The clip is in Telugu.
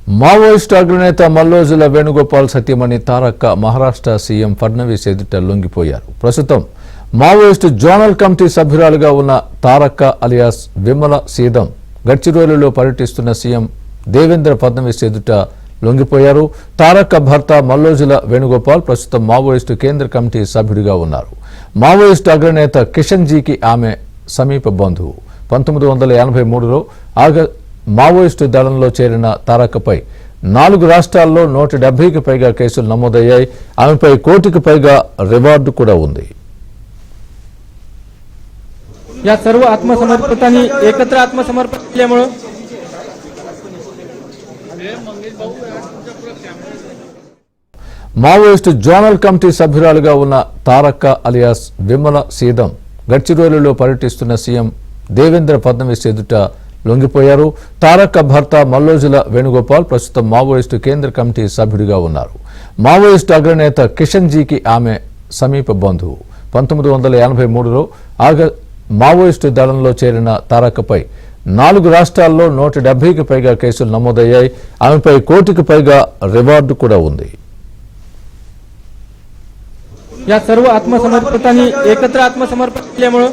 మావోయిస్టు అగ్రనేత మల్లోజుల వేణుగోపాల్ సత్యమణి తారక్క మహారాష్ట్ర సీఎం ఫడ్నవీస్ ఎదుట లొంగిపోయారు. ప్రస్తుతం మావోయిస్టు జోనల్ కమిటీ సభ్యురాలుగా ఉన్న తారక్క అలియాస్ విమల సీదం గడ్చిరోలిలో పర్యటిస్తున్న సీఎం దేవేంద్ర ఫడ్నవీస్ ఎదుట లొంగిపోయారు. తారక్క భర్త మల్లోజుల వేణుగోపాల్ ప్రస్తుతం మావోయిస్టు కేంద్ర కమిటీ సభ్యుడిగా ఉన్నారు. మావోయిస్టు అగ్రనేత కిషన్ జీకి ఆమె సమీప బంధువు. 1983లో మావోయిస్టు దళంలో చేరిన తారక్కపై 4 రాష్ట్రాల్లో 170కి పైగా కేసులు నమోదయ్యాయి. ఆమెపై కోటికి పైగా రివార్డు కూడా ఉంది. या सर्व आत्मसमर्पितांनी एकत्र आत्मसमर्पण केल्यामुळे మావోయిస్టు జోనల్ కమిటీ సభ్యురాలుగా ఉన్న తారక్క అలియాస్ విమల సీదం గడ్చిరోలిలో పర్యటిస్తున్న సీఎం దేవేంద్ర ఫడ్నవీస్ ఎదుట లొంగిపోయారు. తారక్క భర్త మల్లోజుల వేణుగోపాల్ ప్రస్తుతం మావోయిస్టు కేంద్ర కమిటీ సభ్యుడిగా ఉన్నారు. మావోయిస్టు అగ్రనేత కిషన్ జీకి ఆమె సమీప బంధువు. 1983లో మావోయిస్టు దళంలో చేరిన తారక్కపై 4 రాష్ట్రాల్లో 170కి పైగా కేసులు నమోదయ్యాయి. ఆమెపై కోటికి పైగా రివార్డు కూడా ఉంది. या सर्व आत्मसमर्पितांनी एकत्र आत्मसमर्पण केल्यामुळे